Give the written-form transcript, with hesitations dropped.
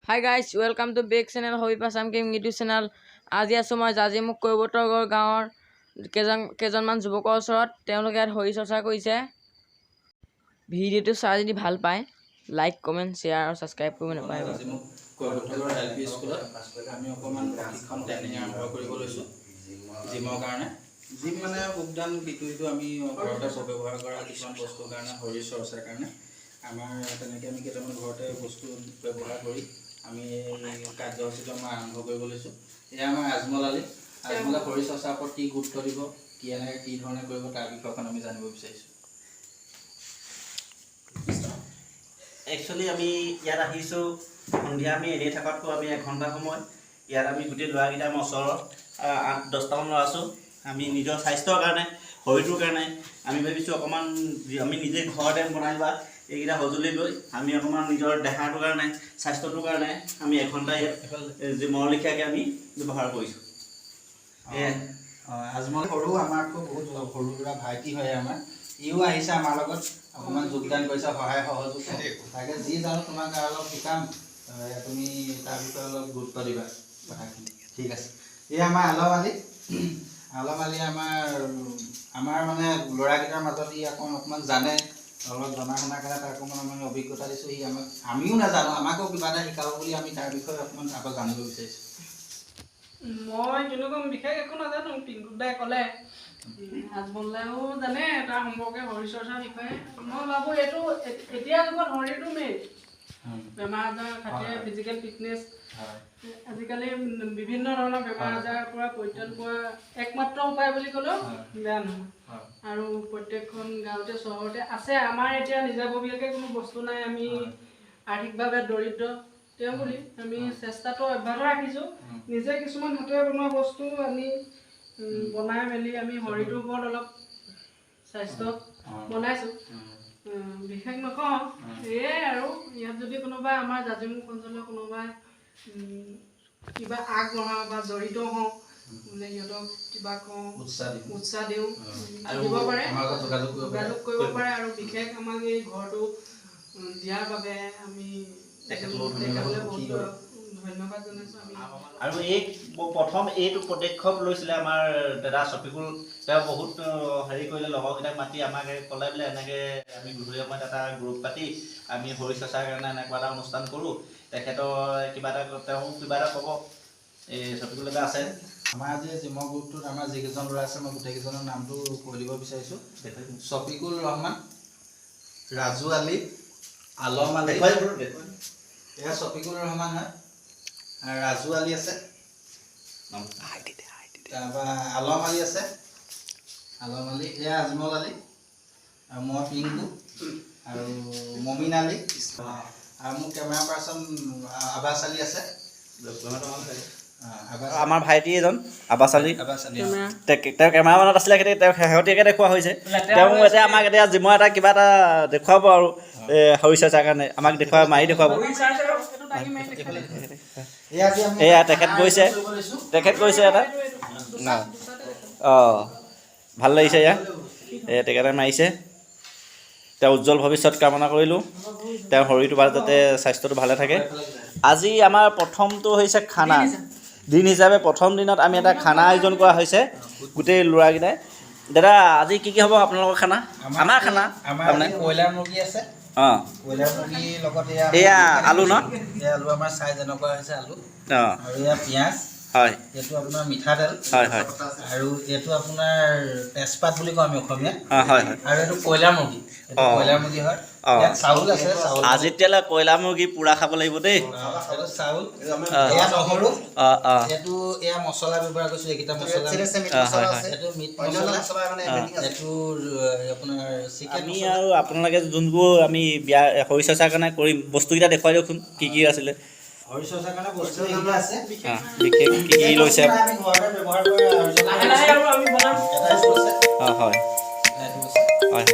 Hi guys, welcome to big channel Hobib YouTube channel. আজি আছো মই জাজিমুখ কৈবতগৰ গাঁৱৰ কেজনমান যুৱকৰ ওচৰত তেওঁলোকে হৰি চৰ্চা কৰিছে। ভিডিঅ'টো চাই যদি ভাল পায় লাইক কমেন্ট শ্বেয়াৰ আৰু সাবস্ক্ৰাইব কৰিব নাপাহৰিব। জাজিমুখ কৈবতগৰ এলপি স্কুলত আমি অকমান প্ৰশিক্ষণ ট্ৰেইনিং আৰম্ভ কৰিব লৈছো জিমৰ কাৰণে। জিম মানে উদ্যান বিতুইটো আমি ঘৰতে ব্যৱহাৰ কৰা কিছুমান বস্তুৰ কাৰণে শৰীৰ চৰ্চাৰ কাৰণে আমাৰ তেনেকৈ আমি কেইটামান ঘৰতে বস্তু ব্যৱহাৰ কৰি আমি কাৰ্যসূচীটো আমাৰ আৰম্ভ কৰিব লৈছোঁ। এয়া আমাৰ আজমলে শৰীৰ চৰ্চাৰ ওপৰত কি গুৰুত্ব দিব, কি ধৰণে কৰিব তাৰ বিষয়খন আমি জানিব বিচাৰিছোঁ। একচুৱেলি আমি ইয়াত আহিছোঁ সন্ধিয়া আমি এনেই থকাতকৈ আমি এঘণ্টা সময় ইয়াত আমি গোটেই ল'ৰাকেইটা আমাৰ ওচৰত 8-10টামান ল'ৰা আছোঁ। আমি নিজৰ স্বাস্থ্যৰ কাৰণে শৰীৰটোৰ কাৰণে আমি ভাবিছোঁ অকণমান আমি নিজে ঘৰতে বনাই বা এইকেইটা সঁজুলি লৈ আমি অকণমান নিজৰ দেহাটোৰ কাৰণে স্বাস্থ্যটোৰ কাৰণে আমি এঘণ্টা ইয়াত জিমৰ লেখীয়াকৈ আমি ব্যৱহাৰ কৰিছোঁ। আজমল সৰু আমাৰতো বহুত সৰু সুৰা ভাইটি হয় আমাৰ, ইও আহিছে আমাৰ লগত অকণমান যোগদান কৰিছে, সহায় সহযোগ তাকে যি জানো তোমাক অলপ শিকাম, তুমি তাৰ বিষয়ে অলপ গুৰুত্ব দিবা কথাখিনি। ঠিক আছে। এই আমাৰ আলম আলি আমাৰ মানে ল'ৰাকেইটাৰ মাজত ই অকণমান জানে, অলপ জনা শুনাৰ কাৰণে তাৰ অকণমান আমি অভিজ্ঞতা দিছোঁ। সি আমিও নাজানো, আমাকো কিবা এটা শিকাব বুলি আমি তাৰ বিষয়ে অকণমান আগত জানিব বিচাৰিছোঁ। মই তেনেকুৱা বিশেষ একো নাজানো, পিংকুদাই ক'লে আজমলেও জানে তাৰ সম্পৰ্কে শৰীৰ চৰ্চাৰ বিষয়ে। মই ভাবোঁ এইটো এতিয়া যুগত শৰীৰটো মেইন, বেমাৰ আজাৰ খাতিৰে ফিজিকেল ফিটনেছ আজিকালি বিভিন্ন ধৰণৰ বেমাৰ আজাৰৰ পৰা পৰিত্ৰাণ পোৱা একমাত্ৰ উপায় বুলি ক'লেও বেয়া নহয়। আৰু প্ৰত্যেকখন গাঁৱতে চহৰতে আছে। আমাৰ এতিয়া নিজাববীয়াকৈ কোনো বস্তু নাই, আমি আৰ্থিকভাৱে দৰিদ্ৰ, তেওঁ বুলি আমি চেষ্টাটো অব্যাহত ৰাখিছোঁ। নিজে কিছুমান হাতেৰে বনোৱা বস্তু আমি বনাই মেলি আমি শৰীৰটোৰ ওপৰত অলপ স্বাস্থ্য বনাইছোঁ। বিশেষ নকওঁ, এয়াই আৰু ইয়াত যদি কোনোবাই আমাৰ জাজিমুখ অঞ্চলৰ কোনোবাই কিবা আগবঢ়াওঁ বা জড়িত হওঁ বোলে সিহঁতক কিবা কওঁ উৎসাহ দিওঁ, দিব পাৰে, যোগাযোগ কৰিব পাৰে। আৰু বিশেষ আমাক এই ঘৰটো দিয়াৰ বাবে আমি তেখেতলৈ বহুত ধন্যবাদ জনাইছোঁ। আৰু প্ৰথম এইটো পদক্ষেপ লৈছিলে আমাৰ দাদা চফিকুল, তেওঁ বহুত হেৰি কৰিলে, লগৰকেইটাক মাতি আমাক ক'লে বোলে এনেকৈ আমি গধূলি সময়ত এটা গ্ৰুপ পাতি আমি শৰীৰ চৰ্চাৰ কাৰণে এনেকুৱা এটা অনুষ্ঠান কৰোঁ, তেখেতৰ কিবা এটা ক'ব। এই চফিকুল দাদা আছে আমাৰ আজি জিমৰ গ্ৰুপটোত আমাৰ যিকেইজন ল'ৰা আছে মই গোটেইকেইজনৰ নামটো কৈ দিব বিচাৰিছোঁ। চফিকুল ৰহমান, ৰাজু আলী, আলম আলী, এয়া চফিকুল ৰহমান হয়, ৰাজু আলী আছে, তাৰপৰা আলম আলী আছে, এয়া আজমল আলী, আৰু মই পিংকু আৰু মমিন আলী, আৰু মোৰ কেমেৰা পাৰ্চন আবাছ আলী আছে, আমাৰ ভাইটি এজন আবাছ আলী, তেওঁ কেমেৰামানত আছিলে, তেওঁ শেহতীয়াকৈ দেখুওৱা হৈছে। তেওঁ এতিয়া আমাক এতিয়া জিমৰ এটা কিবা এটা দেখুৱাব আৰু শৰীৰ চৰ্চাৰ কাৰণে আমাক মাৰি দেখুৱাব। এয়া তেখেত গৈছে এটা ভাল লাগিছে। তেখেতে মাৰিছে। তেওঁ উজ্জ্বল ভৱিষ্যত কামনা কৰিলোঁ, তেওঁৰ শৰীৰটো ভাল, যাতে স্বাস্থ্যটো ভালে থাকে। আজি আমাৰ প্ৰথমটো হৈছে খানা দিন হিচাপে প্ৰথম দিনত আমি এটা খানা আয়োজন কৰা হৈছে গোটেই ল'ৰাকেইটাই। দাদা আজি কি হ'ব আপোনালোকৰ খানা? আমাৰ খানা ব্ৰইলাৰ মুৰ্গী আছে, ব্ৰইলাৰ মুৰ্গীৰ লগত এয়া আলু ন, আলু আমাৰ চাইজ এনেকুৱা হৈছে আলু, আৰু এয়া পিঁয়াজ, হয়, এইটো আপোনাৰ মিঠাতেল, হয় হয়, আৰু এইটো আপোনাৰ তেজপাত বুলি কওঁ আমি অসমীয়াত, হয় হয়, আৰু এইটো কয়লাৰ মুৰ্গী, হয়। চাউল আছে, আজি তেতিয়াহ'লে কয়লাৰ মুৰ্গী পুৰা খাব লাগিব দেই। চাউল, এয়া নহৰু, এয়া মছলা ব্যৱহাৰ কৰিছোঁ, এইকেইটা মছলা, এইটো মিট মছলা, এইটো আপোনাৰ চিকেন। আমি আৰু আপোনালোকে যোনবোৰ আমি বিয়া শৰীৰ চৰ্চাৰ কাৰণে কৰিম বস্তুকেইটা দেখুৱাই দিয়কচোন, কি কি আছিলে শৰীৰ চৰ্চাৰ কাৰণে বস্তু আছে, বিশেষ কি কি লৈছে? হয় হয় হয়।